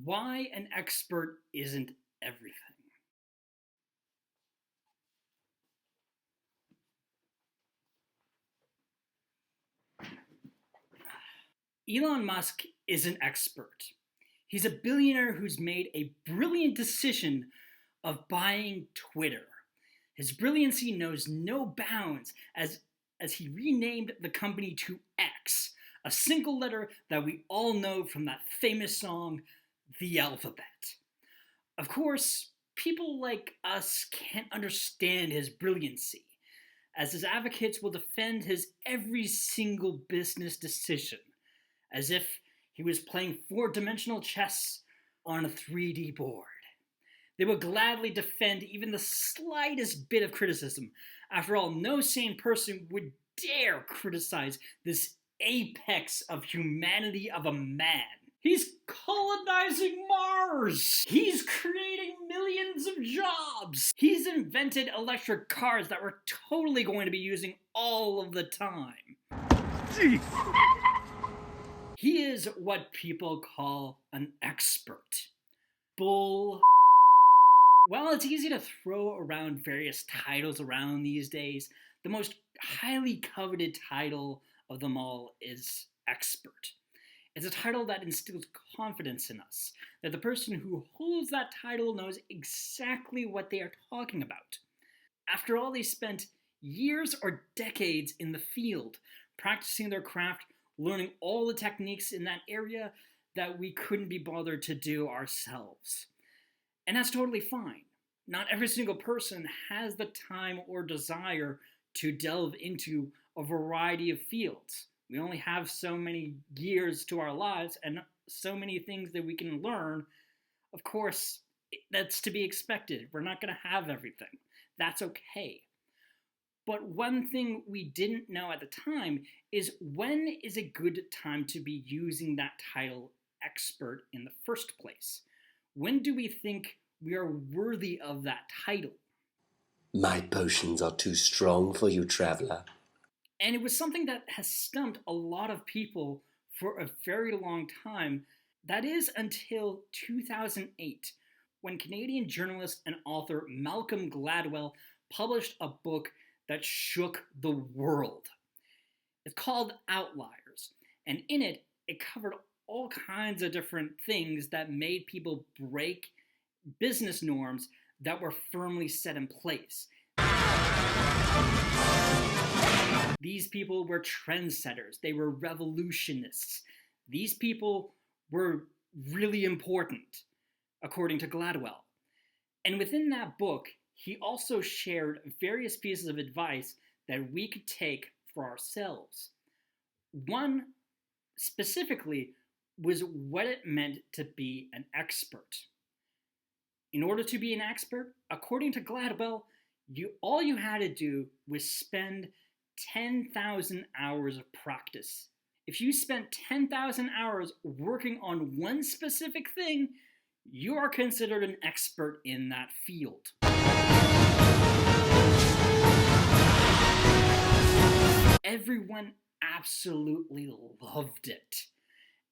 Why an expert isn't everything. Elon Musk is an expert. He's a billionaire who's made a brilliant decision of buying Twitter. His brilliancy knows no bounds as he renamed the company to X, a single letter that we all know from that famous song, The Alphabet. Of course, people like us can't understand his brilliancy, as his advocates will defend his every single business decision, as if he was playing four-dimensional chess on a 3D board. They will gladly defend even the slightest bit of criticism. After all, no sane person would dare criticize this apex of humanity of a man. He's colonizing Mars! He's creating millions of jobs! He's invented electric cars that we're totally going to be using all of the time. Jeez. He is what people call an expert. Bull. While it's easy to throw around various titles around these days, the most highly coveted title of them all is expert. It's a title that instills confidence in us, that the person who holds that title knows exactly what they are talking about. After all, they spent years or decades in the field, practicing their craft, learning all the techniques in that area that we couldn't be bothered to do ourselves. And that's totally fine. Not every single person has the time or desire to delve into a variety of fields. We only have so many years to our lives and so many things that we can learn. Of course, that's to be expected. We're not going to have everything. That's okay. But one thing we didn't know at the time is when is a good time to be using that title expert in the first place? When do we think we are worthy of that title? My potions are too strong for you, traveler. And it was something that has stumped a lot of people for a very long time. That is until 2008, when Canadian journalist and author Malcolm Gladwell published a book that shook the world. It's called Outliers, and in it, it covered all kinds of different things that made people break business norms that were firmly set in place. These people were trendsetters. They were revolutionists. These people were really important, according to Gladwell. And within that book, he also shared various pieces of advice that we could take for ourselves. One specifically was what it meant to be an expert. In order to be an expert, according to Gladwell, all you had to do was spend 10,000 hours of practice. If you spent 10,000 hours working on one specific thing, you are considered an expert in that field. Everyone absolutely loved it.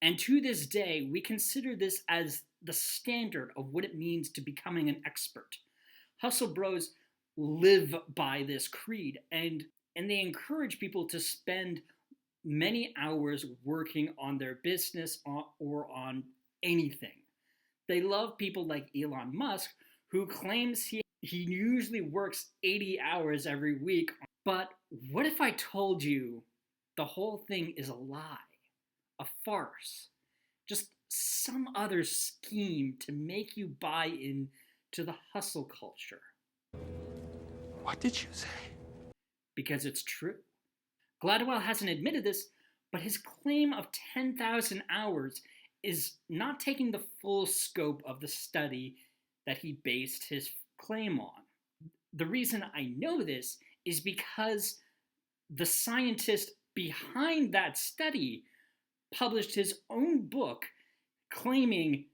And to this day, we consider this as the standard of what it means to becoming an expert. Hustle bros live by this creed, and they encourage people to spend many hours working on their business or on anything. They love people like Elon Musk, who claims he usually works 80 hours every week. But what if I told you the whole thing is a lie, a farce, just some other scheme to make you buy into the hustle culture? What did you say? Because it's true. Gladwell hasn't admitted this, but his claim of 10,000 hours is not taking the full scope of the study that he based his claim on. The reason I know this is because the scientist behind that study published his own book claiming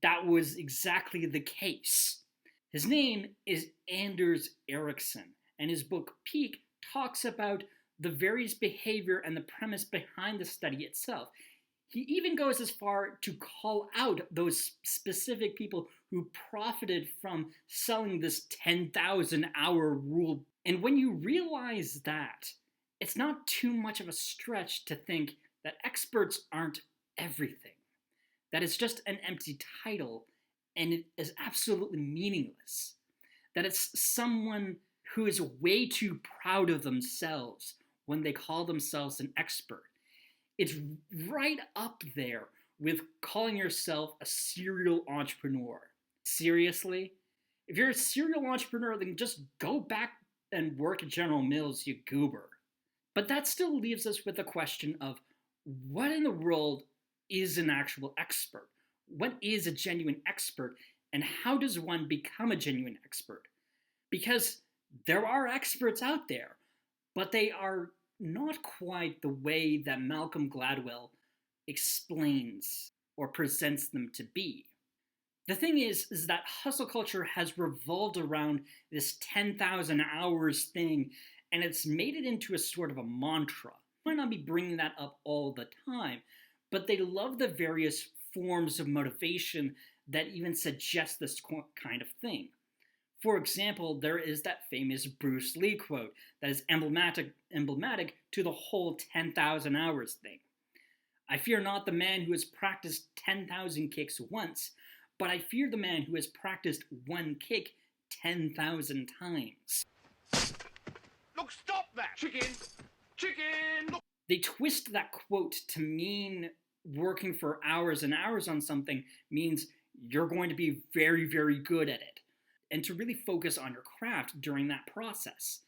that was exactly the case. His name is Anders Ericsson, and his book Peak talks about the various behavior and the premise behind the study itself. He even goes as far to call out those specific people who profited from selling this 10,000 hour rule. And when you realize that, it's not too much of a stretch to think that experts aren't everything, that it's just an empty title and it is absolutely meaningless, that it's someone who is way too proud of themselves when they call themselves an expert. It's right up there with calling yourself a serial entrepreneur. Seriously? If you're a serial entrepreneur, then just go back and work at General Mills, you goober. But that still leaves us with the question of what in the world is an actual expert? What is a genuine expert, and how does one become a genuine expert? Because there are experts out there, but they are not quite the way that Malcolm Gladwell explains or presents them to be. The thing is that hustle culture has revolved around this 10,000 hours thing, and it's made it into a sort of a mantra. I might not be bringing that up all the time, but they love the various forms of motivation that even suggest this kind of thing. For example, there is that famous Bruce Lee quote that is emblematic to the whole 10,000 hours thing. I fear not the man who has practiced 10,000 kicks once, but I fear the man who has practiced one kick 10,000 times. Look, stop that! Chicken! Chicken! Look. They twist that quote to mean working for hours and hours on something means you're going to be very, very good at it, and to really focus on your craft during that process.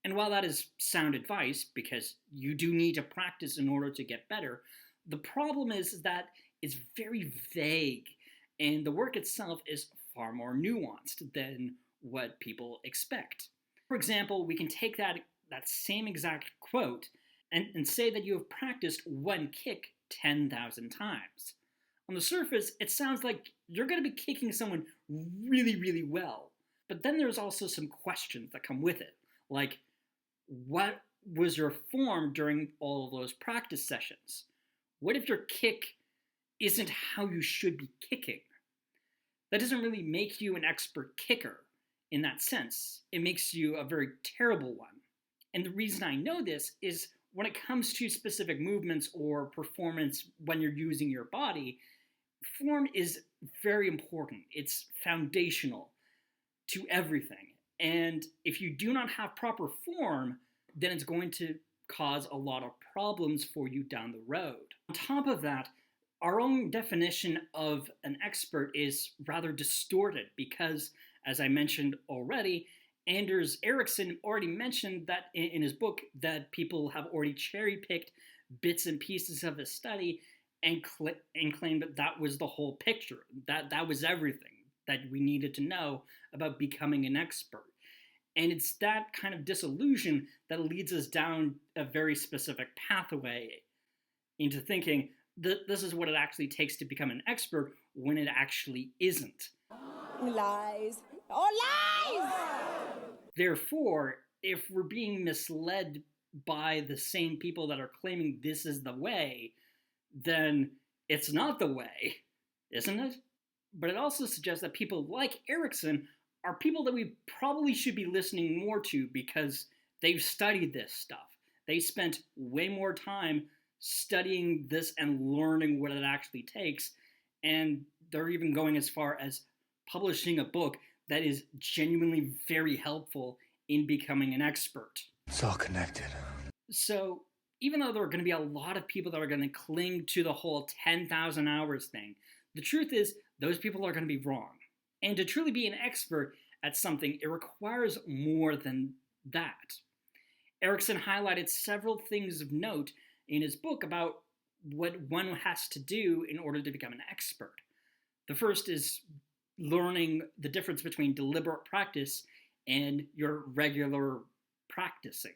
And while that is sound advice, because you do need to practice in order to get better, the problem is that it's very vague, and the work itself is far more nuanced than what people expect. For example, we can take that same exact quote and say that you have practiced one kick 10,000 times. On the surface, it sounds like you're going to be kicking someone really, really well. But then there's also some questions that come with it, like what was your form during all of those practice sessions? What if your kick isn't how you should be kicking? That doesn't really make you an expert kicker in that sense. It makes you a very terrible one. And the reason I know this is when it comes to specific movements or performance when you're using your body, form is very important. It's foundational to everything. And if you do not have proper form, then it's going to cause a lot of problems for you down the road. On top of that, our own definition of an expert is rather distorted because, as I mentioned already, Anders Ericsson already mentioned that in his book that people have already cherry-picked bits and pieces of his study and claimed that that was the whole picture, that was everything that we needed to know about becoming an expert. And it's that kind of disillusion that leads us down a very specific pathway into thinking that this is what it actually takes to become an expert when it actually isn't. Lies. Oh, lies! Therefore, if we're being misled by the same people that are claiming this is the way, then it's not the way, isn't it? But it also suggests that people like Ericsson are people that we probably should be listening more to because they've studied this stuff. They spent way more time studying this and learning what it actually takes, and they're even going as far as publishing a book that is genuinely very helpful in becoming an expert. It's all connected. So even though there are going to be a lot of people that are going to cling to the whole 10,000 hours thing, the truth is those people are going to be wrong. And to truly be an expert at something, it requires more than that. Ericsson highlighted several things of note in his book about what one has to do in order to become an expert. The first is learning the difference between deliberate practice and your regular practicing.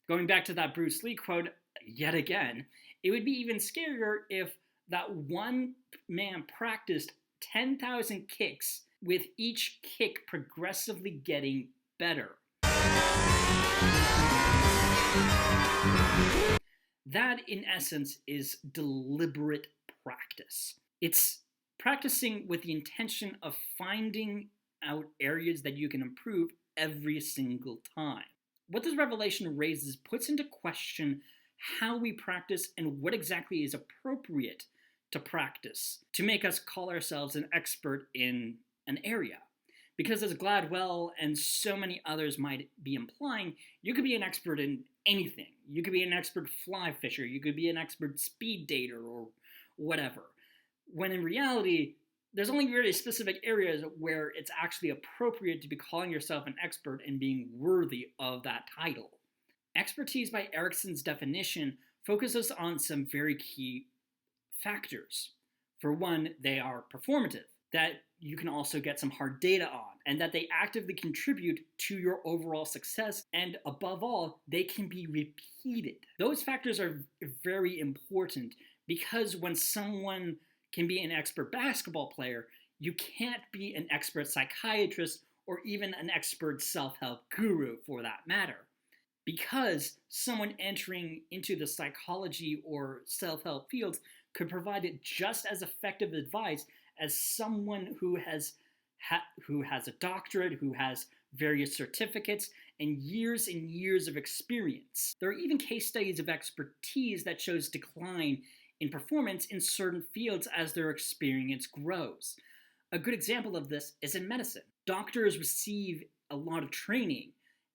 Going back to that Bruce Lee quote yet again, it would be even scarier if that one man practiced 10,000 kicks with each kick progressively getting better. That, in essence, is deliberate practice. It's practicing with the intention of finding out areas that you can improve every single time. What this revelation raises puts into question how we practice and what exactly is appropriate to practice to make us call ourselves an expert in an area. Because as Gladwell and so many others might be implying, you could be an expert in anything. You could be an expert fly fisher, you could be an expert speed dater, or whatever. When in reality, there's only very specific areas where it's actually appropriate to be calling yourself an expert and being worthy of that title. Expertise, by Erikson's definition, focuses on some very key factors. For one, they are performative, that you can also get some hard data on, and that they actively contribute to your overall success, and above all, they can be repeated. Those factors are very important because when someone can be an expert basketball player, you can't be an expert psychiatrist or even an expert self-help guru for that matter. Because someone entering into the psychology or self-help fields could provide just as effective advice as someone who has a doctorate, who has various certificates, and years of experience. There are even case studies of expertise that shows decline in performance in certain fields as their experience grows. A good example of this is in medicine. Doctors receive a lot of training,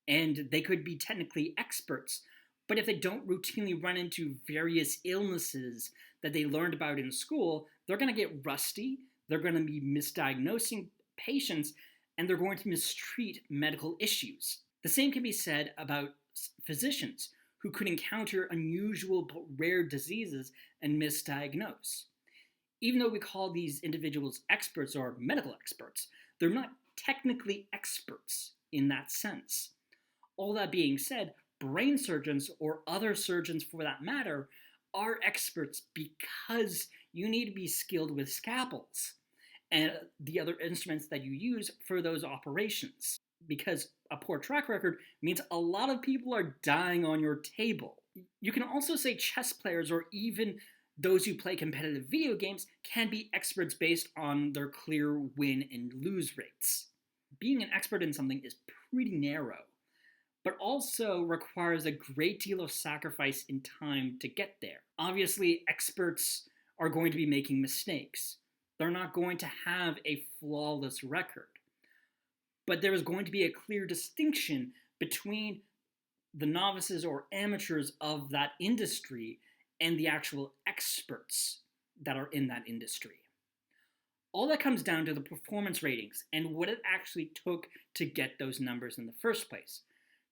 and they could be technically experts, but if they don't routinely run into various illnesses that they learned about in school, they're going to get rusty, they're going to be misdiagnosing patients, and they're going to mistreat medical issues. The same can be said about physicians who could encounter unusual but rare diseases and misdiagnose. Even though we call these individuals experts or medical experts, they're not technically experts in that sense. All that being said, brain surgeons, or other surgeons for that matter, are experts because you need to be skilled with scalpels and the other instruments that you use for those operations. Because a poor track record means a lot of people are dying on your table. You can also say chess players, or even those who play competitive video games, can be experts based on their clear win and lose rates. Being an expert in something is pretty narrow, but also requires a great deal of sacrifice in time to get there. Obviously, experts are going to be making mistakes. They're not going to have a flawless record. But there is going to be a clear distinction between the novices or amateurs of that industry and the actual experts that are in that industry. All that comes down to the performance ratings and what it actually took to get those numbers in the first place.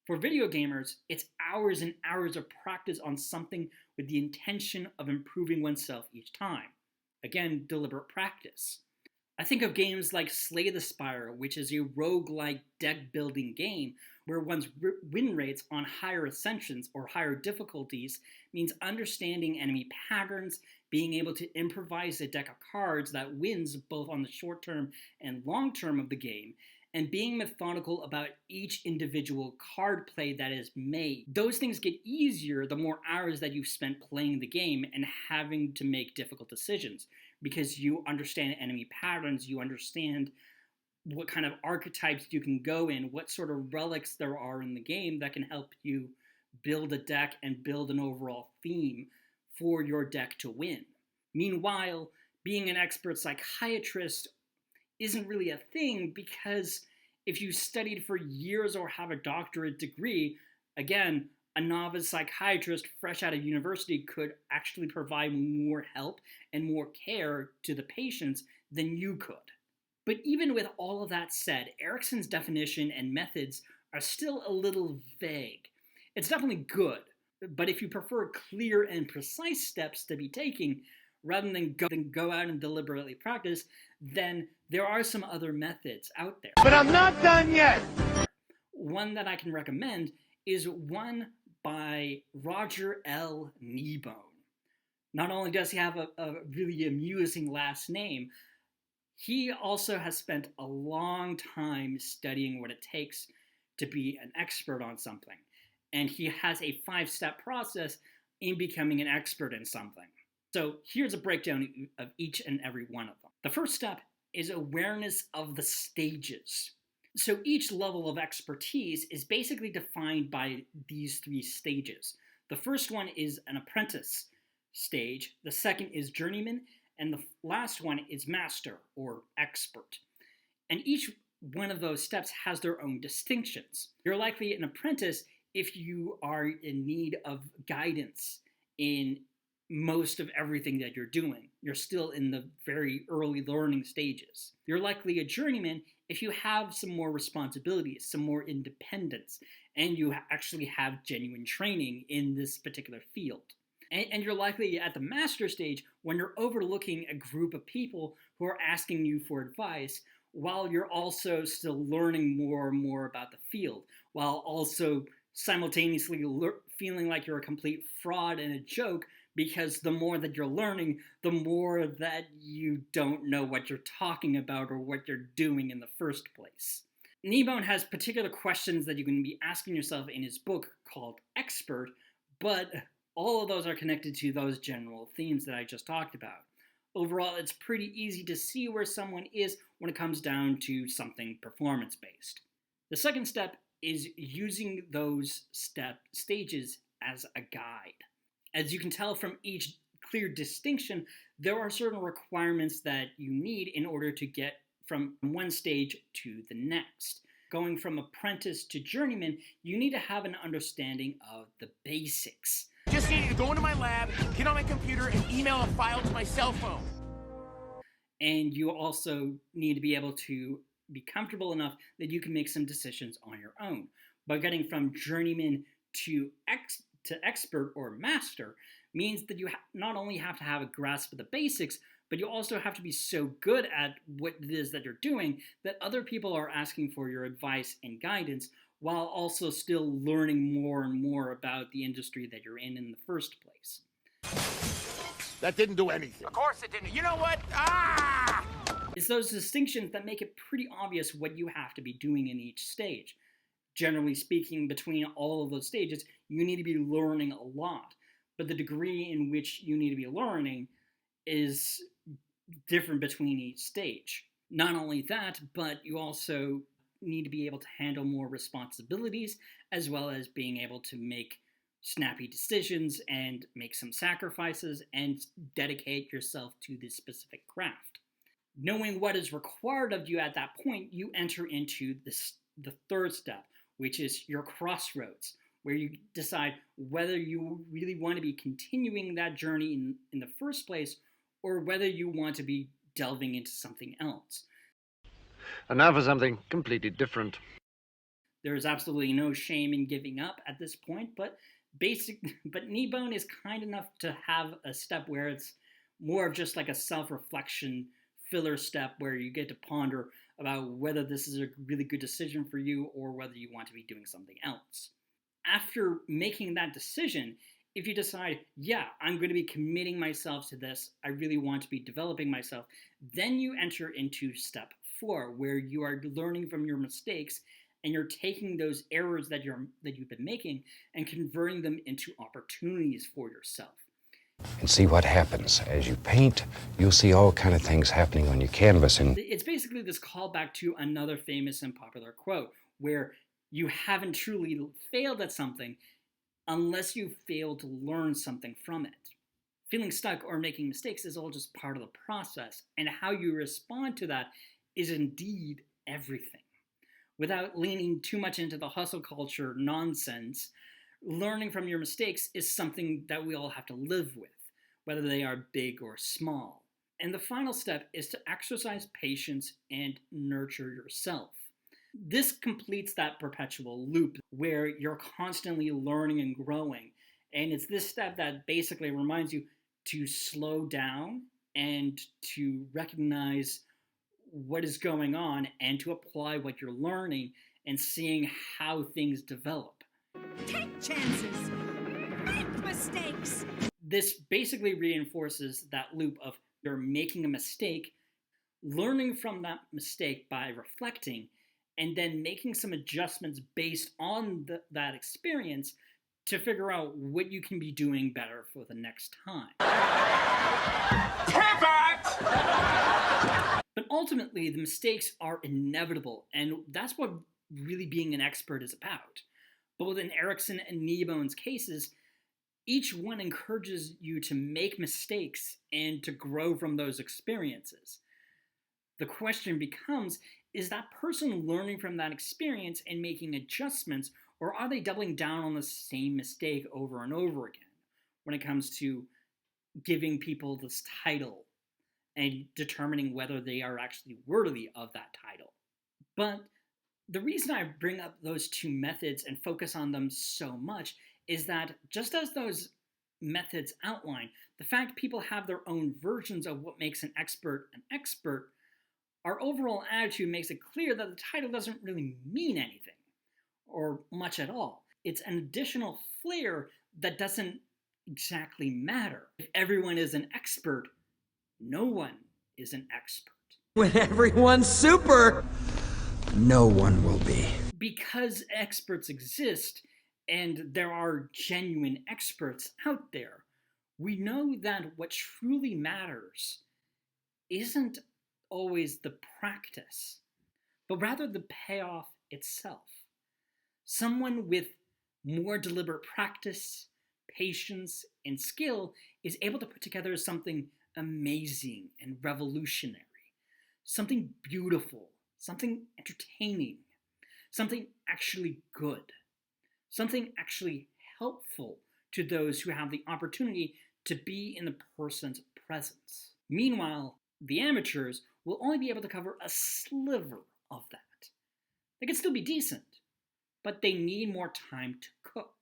For video gamers, it's hours and hours of practice on something with the intention of improving oneself each time. Again, deliberate practice. I think of games like Slay the Spire, which is a roguelike deck-building game where one's win rates on higher ascensions or higher difficulties means understanding enemy patterns, being able to improvise a deck of cards that wins both on the short term and long term of the game, and being methodical about each individual card play that is made. Those things get easier the more hours that you've spent playing the game and having to make difficult decisions, because you understand enemy patterns, you understand what kind of archetypes you can go in, what sort of relics there are in the game that can help you build a deck and build an overall theme for your deck to win. Meanwhile, being an expert psychiatrist isn't really a thing, because if you studied for years or have a doctorate degree, again, a novice psychiatrist fresh out of university could actually provide more help and more care to the patients than you could. But even with all of that said, Erikson's definition and methods are still a little vague. It's definitely good, but if you prefer clear and precise steps to be taking, rather than go out and deliberately practice, then there are some other methods out there. But I'm not done yet! One that I can recommend is one by Roger L. Kneebone. Not only does he have a really amusing last name, he also has spent a long time studying what it takes to be an expert on something. And he has a 5-step process in becoming an expert in something. So here's a breakdown of each and every one of them. The first step is awareness of the stages. So each level of expertise is basically defined by these 3 stages. The first one is an apprentice stage, the second is journeyman, and the last one is master or expert. And each one of those steps has their own distinctions. You're likely an apprentice if you are in need of guidance in most of everything that you're doing. You're still in the very early learning stages. You're likely a journeyman if you have some more responsibilities, some more independence, and you actually have genuine training in this particular field. And you're likely at the master stage when you're overlooking a group of people who are asking you for advice while you're also still learning more and more about the field, while also simultaneously feeling like you're a complete fraud and a joke, because the more that you're learning, the more that you don't know what you're talking about or what you're doing in the first place. Kneebone has particular questions that you can be asking yourself in his book called Expert, but all of those are connected to those general themes that I just talked about. Overall, it's pretty easy to see where someone is when it comes down to something performance-based. The second step is using those stages as a guide. As you can tell from each clear distinction, there are certain requirements that you need in order to get from one stage to the next. Going from apprentice to journeyman, you need to have an understanding of the basics. Just need to go into my lab, get on my computer, and email a file to my cell phone. And you also need to be able to be comfortable enough that you can make some decisions on your own. But getting from journeyman to expert or master means that you not only have to have a grasp of the basics, but you also have to be so good at what it is that you're doing that other people are asking for your advice and guidance while also still learning more and more about the industry that you're in the first place. That didn't do anything. Of course it didn't. You know what? Ah! It's those distinctions that make it pretty obvious what you have to be doing in each stage. Generally speaking, between all of those stages, you need to be learning a lot. But the degree in which you need to be learning is different between each stage. Not only that, but you also need to be able to handle more responsibilities, as well as being able to make snappy decisions and make some sacrifices and dedicate yourself to this specific craft. Knowing what is required of you at that point, you enter into the third step, which is your crossroads, where you decide whether you really want to be continuing that journey in the first place, or whether you want to be delving into something else. And now for something completely different. There is absolutely no shame in giving up at this point, but Kneebone is kind enough to have a step where it's more of just like a self-reflection filler step where you get to ponder about whether this is a really good decision for you or whether you want to be doing something else. After making that decision, if you decide, yeah, I'm going to be committing myself to this, I really want to be developing myself, then you enter into step 4, where you are learning from your mistakes and you're taking those errors that you've been making and converting them into opportunities for yourself. And see what happens. As you paint, you'll see all kind of things happening on your canvas. And it's basically this callback to another famous and popular quote, where you haven't truly failed at something unless you fail to learn something from it. Feeling stuck or making mistakes is all just part of the process, and how you respond to that is indeed everything. Without leaning too much into the hustle culture nonsense, learning from your mistakes is something that we all have to live with, whether they are big or small. And the final step is to exercise patience and nurture yourself. This completes that perpetual loop where you're constantly learning and growing. And it's this step that basically reminds you to slow down and to recognize what is going on and to apply what you're learning and seeing how things develop. Take chances. Make mistakes. This basically reinforces that loop of you're making a mistake, learning from that mistake by reflecting, and then making some adjustments based on that experience to figure out what you can be doing better for the next time. But ultimately, the mistakes are inevitable, and that's what really being an expert is about. Both in Erickson and Kneebone's cases, each one encourages you to make mistakes and to grow from those experiences. The question becomes, is that person learning from that experience and making adjustments, or are they doubling down on the same mistake over and over again when it comes to giving people this title and determining whether they are actually worthy of that title? But the reason I bring up those two methods and focus on them so much is that, just as those methods outline, the fact people have their own versions of what makes an expert, our overall attitude makes it clear that the title doesn't really mean anything, or much at all. It's an additional flair that doesn't exactly matter. If everyone is an expert, no one is an expert. When everyone's super, no one will be. Because experts exist, and there are genuine experts out there, we know that what truly matters isn't always the practice, but rather the payoff itself. Someone with more deliberate practice, patience, and skill is able to put together something amazing and revolutionary, something beautiful, something entertaining, something actually good, something actually helpful to those who have the opportunity to be in the person's presence. Meanwhile, the amateurs will only be able to cover a sliver of that. They can still be decent, but they need more time to cook.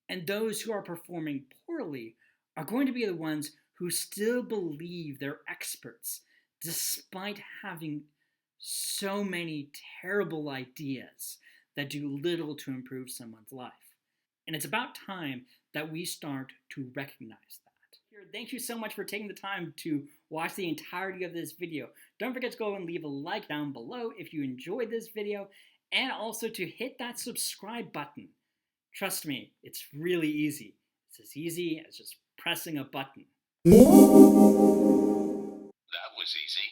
And those who are performing poorly are going to be the ones who still believe they're experts, despite having so many terrible ideas that do little to improve someone's life. And it's about time that we start to recognize that. Thank you so much for taking the time to watch the entirety of this video. Don't forget to go and leave a like down below if you enjoyed this video, and also to hit that subscribe button. Trust me, it's really easy. It's as easy as just pressing a button. That was easy.